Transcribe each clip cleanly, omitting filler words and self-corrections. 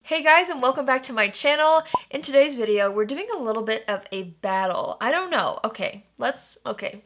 Hey guys, and welcome back to my channel. In today's video, we're doing a little bit of a battle. I don't know. Okay,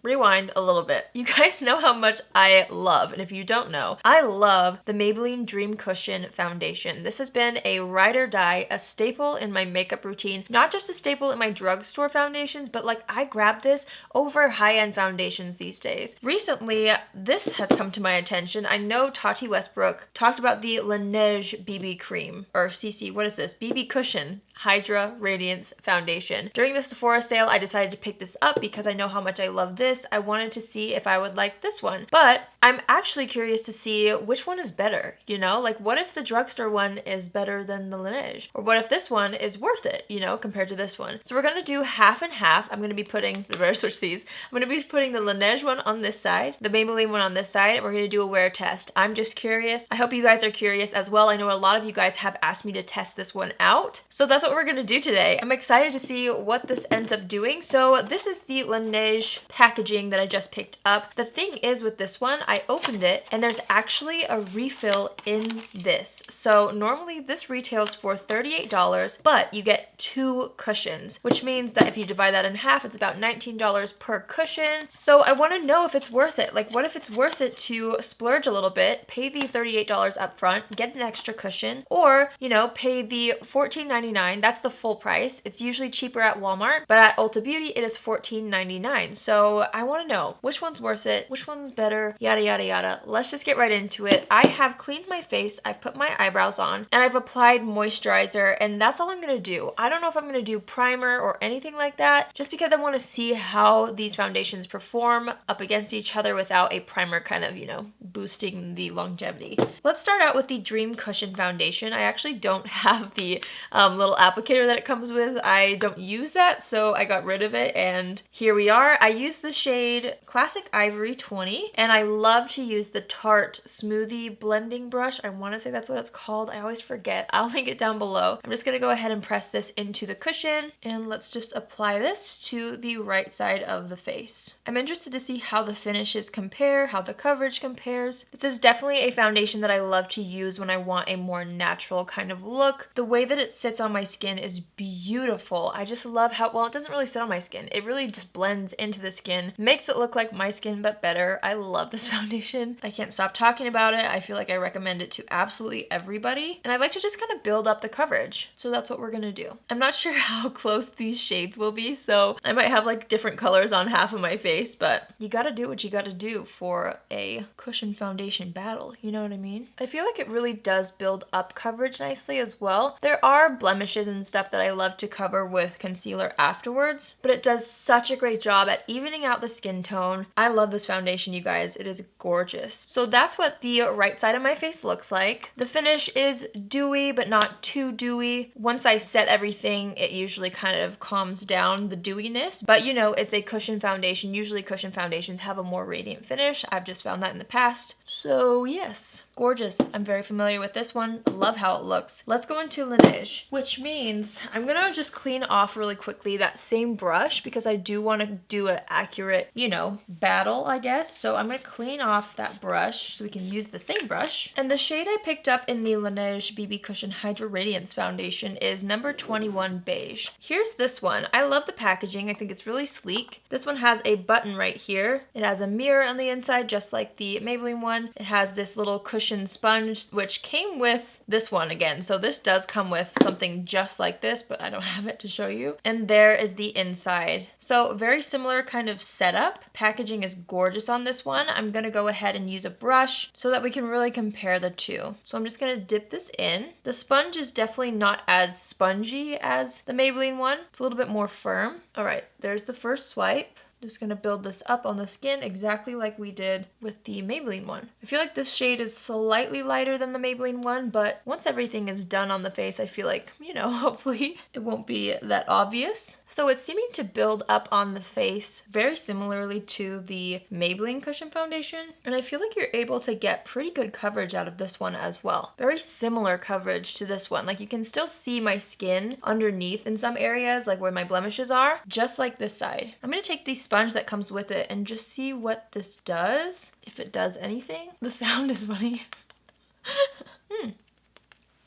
rewind a little bit. You guys know how much I love, and if you don't know, I love the Maybelline Dream Cushion Foundation. This has been a ride or die, a staple in my makeup routine, not just a staple in my drugstore foundations, but like I grab this over high-end foundations these days. Recently, this has come to my attention. I know Tati Westbrook talked about the Laneige BB cream, or CC, what is this? BB Cushion Hydra Radiance Foundation. During the Sephora sale, I decided to pick this up because I know how much I love this. I wanted to see if I would like this one, but I'm actually curious to see which one is better, you know? Like, what if the drugstore one is better than the Laneige? Or what if this one is worth it, you know, compared to this one? So we're gonna do half and half. I'm gonna be putting, I better switch these. I'm gonna be putting the Laneige one on this side, the Maybelline one on this side, and we're gonna do a wear test. I'm just curious. I hope you guys are curious as well. I know a lot of you guys have asked me to test this one out. So that's what we're gonna do today. I'm excited to see what this ends up doing. So this is the Laneige packaging that I just picked up. The thing is with this one, I opened it and there's actually a refill in this. So normally this retails for $38, but you get 2 cushions, which means that if you divide that in half, it's about $19 per cushion. So I want to know if it's worth it. Like, what if it's worth it to splurge a little bit, pay the $38 up front, get an extra cushion, or, you know, pay the $14.99. That's the full price. It's usually cheaper at Walmart, but at Ulta Beauty, it is $14.99. So I want to know which one's worth it, which one's better, yada, yada, yada. Let's just get right into it. I have cleaned my face, I've put my eyebrows on, and I've applied moisturizer, and that's all I'm going to do. I don't know if I'm going to do primer or anything like that, just because I want to see how these foundations perform up against each other without a primer kind of, you know, boosting the longevity. Let's start out with the Dream Cushion Foundation. I actually don't have the little applicator that it comes with. I don't use that, so I got rid of it, and here we are. I use the shade Classic Ivory 20, and I love to use the Tarte Smoothie Blending Brush. I want to say that's what it's called. I always forget. I'll link it down below. I'm just going to go ahead and press this into the cushion, and let's just apply this to the right side of the face. I'm interested to see how the finishes compare, how the coverage compares. This is definitely a foundation that I love to use when I want a more natural kind of look. The way that it sits on my skin is beautiful. I just love how, well, it doesn't really sit on my skin. It really just blends into the skin, makes it look like my skin, but better. I love this foundation. I can't stop talking about it. I feel like I recommend it to absolutely everybody. And I like to just kind of build up the coverage. So that's what we're gonna do. I'm not sure how close these shades will be, so I might have like different colors on half of my face, but you gotta do what you gotta do for a cushion foundation battle. You know what I mean? I feel like it really does build up coverage nicely as well. There are blemishes and stuff that I love to cover with concealer afterwards, but it does such a great job at evening out the skin tone. I love this foundation, you guys. It is gorgeous. So that's what the right side of my face looks like. The finish is dewy, but not too dewy. Once I set everything, it usually kind of calms down the dewiness, but you know, it's a cushion foundation. Usually cushion foundations have a more radiant finish. I've just found that in the past. So yes, gorgeous. I'm very familiar with this one. Love how it looks. Let's go into Laneige, which means I'm gonna just clean off really quickly that same brush because I do want to do an accurate, you know, battle, I guess. So I'm gonna clean off that brush so we can use the same brush. And the shade I picked up in the Laneige BB Cushion Hydra Radiance Foundation is number 21 Beige. Here's this one. I love the packaging. I think it's really sleek. This one has a button right here. It has a mirror on the inside, just like the Maybelline one. It has this little cushion sponge, which came with this one again. So this does come with something just like this, but I don't have it to show you. And there is the inside. So very similar kind of setup. Packaging is gorgeous on this one. I'm gonna go ahead and use a brush so that we can really compare the two. So I'm just gonna dip this in. The sponge is definitely not as spongy as the Maybelline one. It's a little bit more firm. All right, there's the first swipe. Just gonna build this up on the skin exactly like we did with the Maybelline one. I feel like this shade is slightly lighter than the Maybelline one, but once everything is done on the face, I feel like, you know, hopefully it won't be that obvious. So it's seeming to build up on the face very similarly to the Maybelline Cushion Foundation. And I feel like you're able to get pretty good coverage out of this one as well. Very similar coverage to this one. Like you can still see my skin underneath in some areas, like where my blemishes are, just like this side. I'm gonna take these sponge that comes with it and just see what this does, if it does anything. The sound is funny.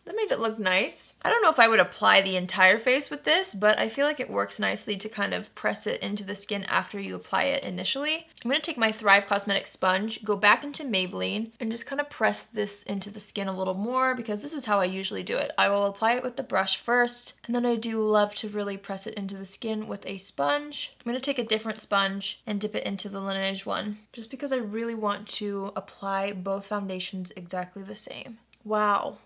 That made it look nice. I don't know if I would apply the entire face with this, but I feel like it works nicely to kind of press it into the skin after you apply it initially. I'm going to take my Thrive Cosmetics sponge, go back into Maybelline, and just kind of press this into the skin a little more because this is how I usually do it. I will apply it with the brush first, and then I do love to really press it into the skin with a sponge. I'm going to take a different sponge and dip it into the Laneige one, just because I really want to apply both foundations exactly the same. Wow.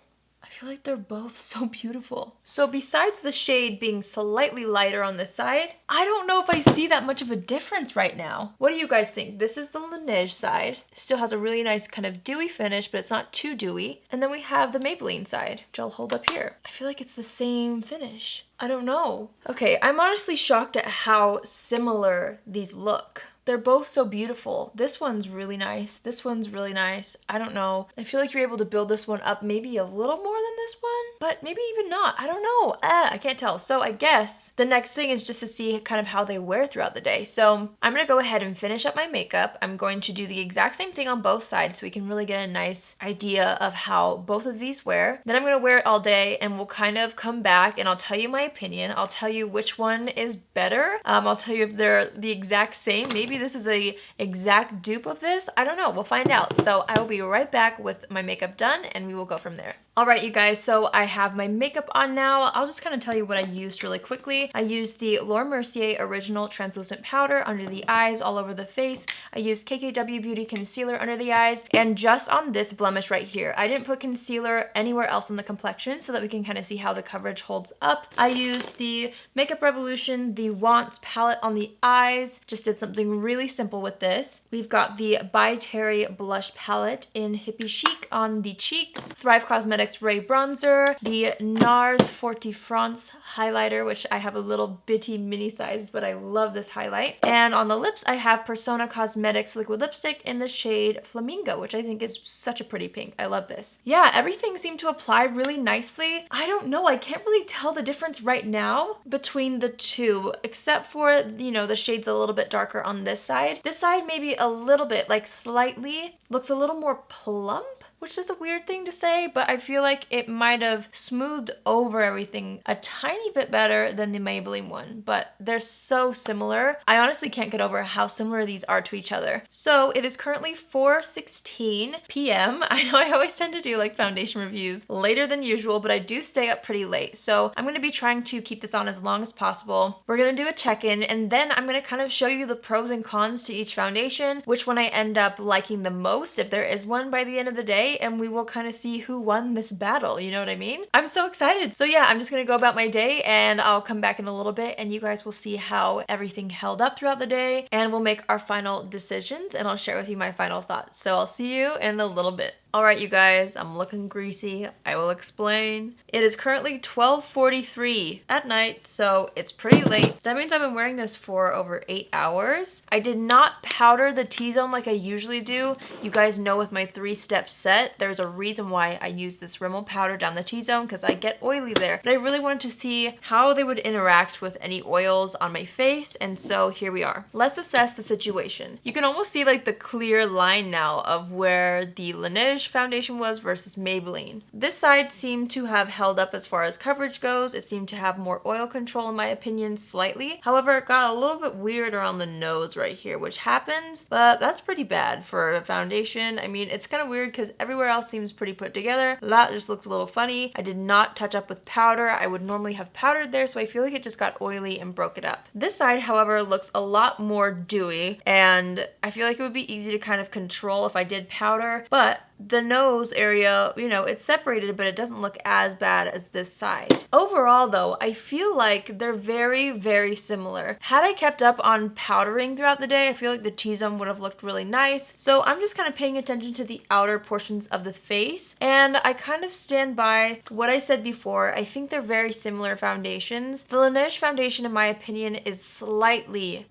I feel like they're both so beautiful. So besides the shade being slightly lighter on this side, I don't know if I see that much of a difference right now. What do you guys think? This is the Laneige side. It still has a really nice kind of dewy finish, but it's not too dewy. And then we have the Maybelline side, which I'll hold up here. I feel like it's the same finish. I don't know. Okay, I'm honestly shocked at how similar these look. They're both so beautiful. This one's really nice. This one's really nice. I don't know. I feel like you're able to build this one up maybe a little more than this one, but maybe even not. I don't know. I can't tell. So I guess the next thing is just to see kind of how they wear throughout the day. So I'm going to go ahead and finish up my makeup. I'm going to do the exact same thing on both sides so we can really get a nice idea of how both of these wear. Then I'm going to wear it all day and we'll kind of come back and I'll tell you my opinion. I'll tell you which one is better. I'll tell you if they're the exact same. Maybe this is a exact dupe of this. I don't know. We'll find out. So I will be right back with my makeup done and we will go from there. Alright you guys, so I have my makeup on now. I'll just kind of tell you what I used really quickly. I used the Laura Mercier Original Translucent Powder under the eyes, all over the face. I used KKW Beauty Concealer under the eyes, and just on this blemish right here. I didn't put concealer anywhere else on the complexion so that we can kind of see how the coverage holds up. I used the Makeup Revolution, the Wants palette on the eyes. Just did something really simple with this. We've got the By Terry Blush palette in Hippie Chic on the cheeks. Thrive Cosmetics Ray Bronzer, the NARS Forty France highlighter, which I have a little bitty mini size, but I love this highlight. And on the lips, I have Persona Cosmetics liquid lipstick in the shade Flamingo, which I think is such a pretty pink. I love this. Yeah, everything seemed to apply really nicely. I don't know, I can't really tell the difference right now between the two, except for, you know, the shades a little bit darker on this side. This side maybe a little bit, like slightly, looks a little more plump, which is a weird thing to say, but I feel like it might have smoothed over everything a tiny bit better than the Maybelline one, but they're so similar. I honestly can't get over how similar these are to each other. So it is currently 4:16 p.m. I know I always tend to do like foundation reviews later than usual, but I do stay up pretty late. So I'm gonna be trying to keep this on as long as possible. We're gonna do a check-in, and then I'm gonna kind of show you the pros and cons to each foundation, which one I end up liking the most, if there is one by the end of the day, and we will kind of see who won this battle, you know what I mean? I'm so excited. So yeah, I'm just gonna go about my day and I'll come back in a little bit and you guys will see how everything held up throughout the day, and we'll make our final decisions and I'll share with you my final thoughts. So I'll see you in a little bit. Alright you guys, I'm looking greasy. I will explain. It is currently 12:43 at night, so it's pretty late. That means I've been wearing this for over 8 hours. I did not powder the T-zone like I usually do. You guys know with my 3-step set, there's a reason why I use this Rimmel powder down the T-zone, because I get oily there. But I really wanted to see how they would interact with any oils on my face, and so here we are. Let's assess the situation. You can almost see like the clear line now of where the Laneige foundation was versus Maybelline. This side seemed to have held up as far as coverage goes. It seemed to have more oil control in my opinion, slightly. However, it got a little bit weird around the nose right here, which happens, but that's pretty bad for a foundation. I mean, it's kind of weird because everywhere else seems pretty put together. That just looks a little funny. I did not touch up with powder. I would normally have powdered there, so I feel like it just got oily and broke it up. This side, however, looks a lot more dewy, and I feel like it would be easy to kind of control if I did powder, but the nose area, you know, it's separated, but it doesn't look as bad as this side. Overall though, I feel like they're very, very similar. Had I kept up on powdering throughout the day, I feel like the T-zone would have looked really nice. So I'm just kind of paying attention to the outer portions of the face, and I kind of stand by what I said before. I think they're very similar foundations. The Laneige foundation, in my opinion, is slightly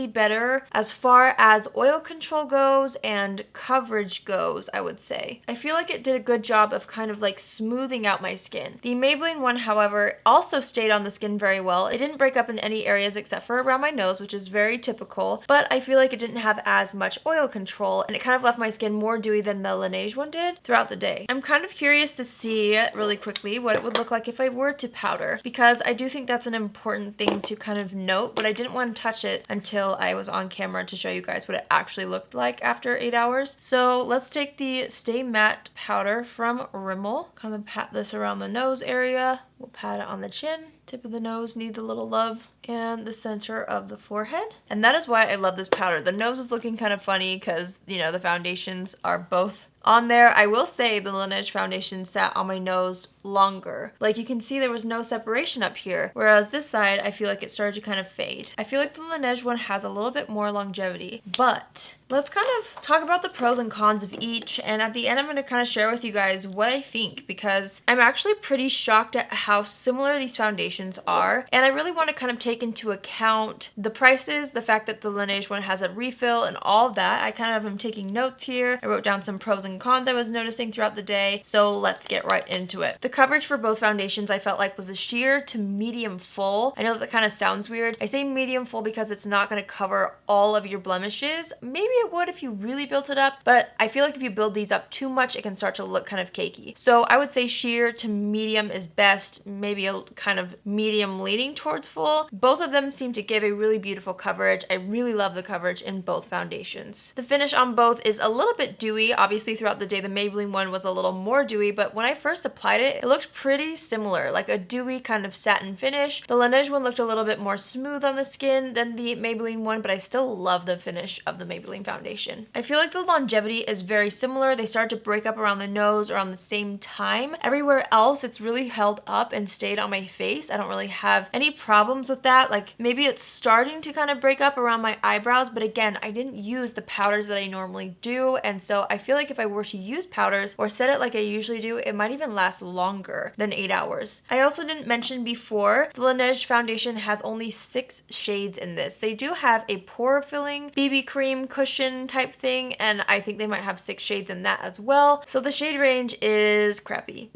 better as far as oil control goes and coverage goes. toes, I would say. I feel like it did a good job of kind of like smoothing out my skin. The Maybelline one, however, also stayed on the skin very well. It didn't break up in any areas except for around my nose, which is very typical, but I feel like it didn't have as much oil control, and it kind of left my skin more dewy than the Laneige one did throughout the day. I'm kind of curious to see really quickly what it would look like if I were to powder, because I do think that's an important thing to kind of note, but I didn't want to touch it until I was on camera to show you guys what it actually looked like after 8 hours. So let's take the Stay Matte powder from Rimmel, kind of pat this around the nose area. We'll pat it on the chin. Tip of the nose needs a little love, and the center of the forehead. And that is why I love this powder. The nose is looking kind of funny because, you know, the foundations are both on there. I will say the Laneige foundation sat on my nose longer. Like you can see there was no separation up here, whereas this side I feel like it started to kind of fade. I feel like the Laneige one has a little bit more longevity, but let's kind of talk about the pros and cons of each, and at the end I'm going to kind of share with you guys what I think, because I'm actually pretty shocked at how similar these foundations are, and I really want to kind of take into account the prices, the fact that the Laneige one has a refill and all of that. I kind of am taking notes here. I wrote down some pros and cons I was noticing throughout the day, so let's get right into it. The coverage for both foundations I felt like was a sheer to medium full. I know that kind of sounds weird. I say medium full because it's not going to cover all of your blemishes. Maybe it would if you really built it up, but I feel like if you build these up too much, it can start to look kind of cakey. So I would say sheer to medium is best, maybe a kind of medium leaning towards full. Both of them seem to give a really beautiful coverage. I really love the coverage in both foundations. The finish on both is a little bit dewy. Obviously throughout the day the Maybelline one was a little more dewy, but when I first applied it, it looked pretty similar, like a dewy kind of satin finish. The Laneige one looked a little bit more smooth on the skin than the Maybelline one, but I still love the finish of the Maybelline foundation. I feel like the longevity is very similar. They start to break up around the nose around the same time. Everywhere else it's really held up and stayed on my face. I don't really have any problems with that. Like maybe it's starting to kind of break up around my eyebrows, but again, I didn't use the powders that I normally do, and so I feel like if I were to use powders or set it like I usually do, it might even last longer than 8 hours. I also didn't mention before, the Laneige foundation has only 6 shades in this. They do have a pore filling BB cream cushion type thing, and I think they might have 6 shades in that as well. So the shade range is crappy.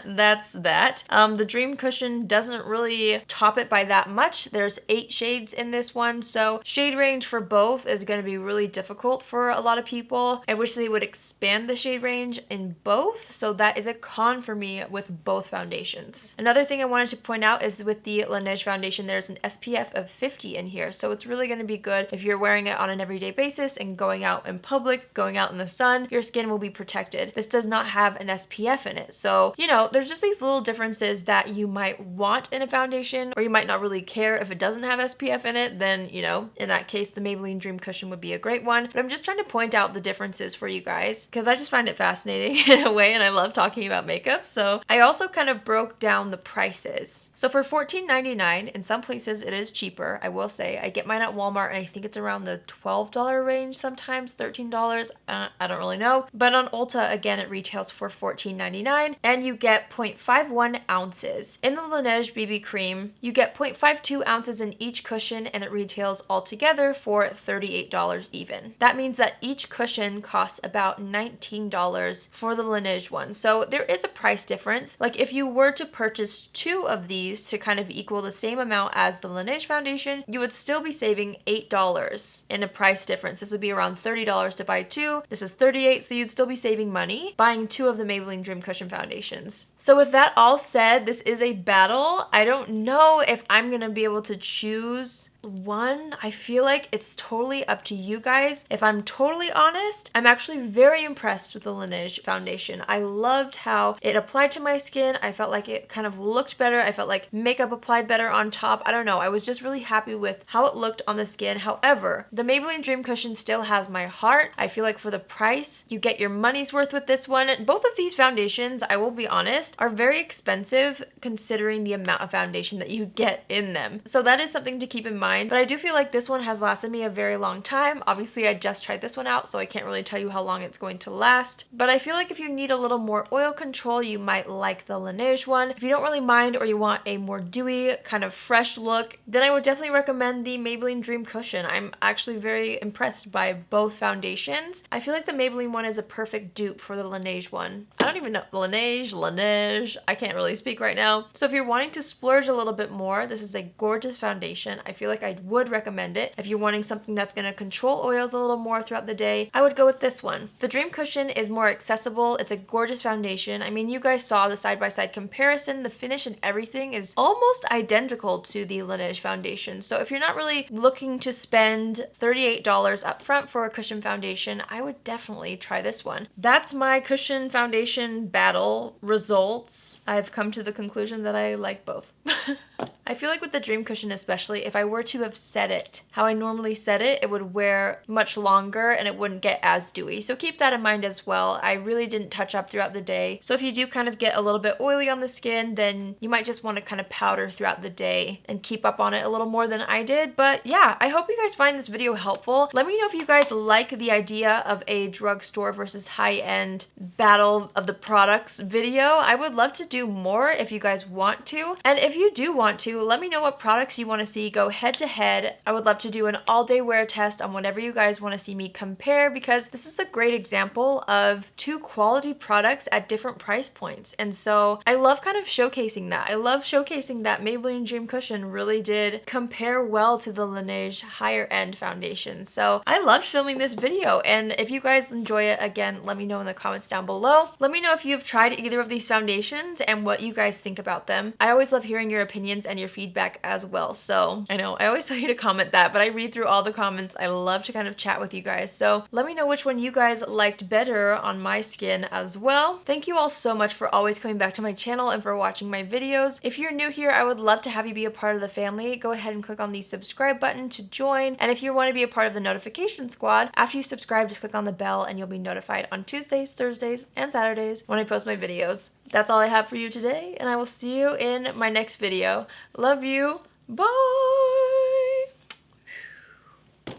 That's that. The Dream Cushion doesn't really top it by that much. There's 8 shades in this one, so shade range for both is going to be really difficult for a lot of people. I wish they would expand the shade range in both, so that is a con for me with both foundations. Another thing I wanted to point out is with the Laneige foundation, there's an SPF of 50 in here, so it's really going to be good if you're wearing it on an everyday basis and going out in public, going out in the sun, your skin will be protected. This does not have an SPF in it, so you know, there's just these little differences that you might want in a foundation, or you might not really care if it doesn't have SPF in it. Then, you know, in that case the Maybelline Dream Cushion would be a great one, but I'm just trying to point out the differences for you guys because I just find it fascinating in a way, and I love talking about makeup. So I also kind of broke down the prices. So for $14.99, in some places it is cheaper, I will say. I get mine at Walmart and I think it's around the $12 range, sometimes $13. I don't really know. But on Ulta, again, it retails for $14.99, and you get 0.51 ounces. In the Laneige BB cream, you get 0.52 ounces in each cushion, and it retails altogether for $38 even. That means that each cushion costs about $19 for the Laneige one. So there is a price difference. Like if you were to purchase 2 of these to kind of equal the same amount as the Laneige foundation, you would still be saving $8 in a price difference. This would be around $30 to buy 2. This is $38, so you'd still be saving money buying 2 of the Maybelline Dream Cushion foundations. So with that all said, this is a battle. I don't know if I'm gonna be able to choose one. I feel like it's totally up to you guys. If I'm totally honest, I'm actually very impressed with the Laneige foundation. I loved how it applied to my skin. I felt like it kind of looked better. I felt like makeup applied better on top. I don't know. I was just really happy with how it looked on the skin. However, the Maybelline Dream Cushion still has my heart. I feel like for the price, you get your money's worth with this one. Both of these foundations, I will be honest, are very expensive considering the amount of foundation that you get in them. So that is something to keep in mind. Maybelline, but I do feel like this one has lasted me a very long time. Obviously, I just tried this one out, so I can't really tell you how long it's going to last, but I feel like if you need a little more oil control, you might like the Laneige one. If you don't really mind or you want a more dewy, kind of fresh look, then I would definitely recommend the Maybelline Dream Cushion. I'm actually very impressed by both foundations. I feel like the Maybelline one is a perfect dupe for the Laneige one. I don't even know, Laneige, I can't really speak right now. So if you're wanting to splurge a little bit more, this is a gorgeous foundation. I feel like I would recommend it. If you're wanting something that's going to control oils a little more throughout the day, I would go with this one. The Dream Cushion is more accessible. It's a gorgeous foundation. I mean, you guys saw the side-by-side comparison. The finish and everything is almost identical to the Laneige foundation. So if you're not really looking to spend $38 up front for a cushion foundation, I would definitely try this one. That's my cushion foundation battle results. I've come to the conclusion that I like both. I feel like with the Dream Cushion especially, if I were to have set it how I normally set it, it would wear much longer and it wouldn't get as dewy. So keep that in mind as well. I really didn't touch up throughout the day. So if you do kind of get a little bit oily on the skin, then you might just want to kind of powder throughout the day and keep up on it a little more than I did. But yeah, I hope you guys find this video helpful. Let me know if you guys like the idea of a drugstore versus high-end battle of the products video. I would love to do more if you guys want to. And if you do want to, let me know what products you want to see go head to head. I would love to do an all-day wear test on whatever you guys want to see me compare, because this is a great example of two quality products at different price points. And so I love kind of showcasing that. I love showcasing that Maybelline Dream Cushion really did compare well to the Laneige higher end foundation. So I loved filming this video, and if you guys enjoy it, again, let me know in the comments down below. Let me know if you've tried either of these foundations and what you guys think about them. I always love hearing your opinions and your feedback as well. So I know I always tell you to comment that, but I read through all the comments. I love to kind of chat with you guys. So let me know which one you guys liked better on my skin as well. Thank you all so much for always coming back to my channel and for watching my videos. If you're new here, I would love to have you be a part of the family. Go ahead and click on the subscribe button to join. And if you want to be a part of the notification squad, after you subscribe, just click on the bell and you'll be notified on Tuesdays, Thursdays, and Saturdays when I post my videos. That's all I have for you today, and I will see you in my next video. Love you. Bye!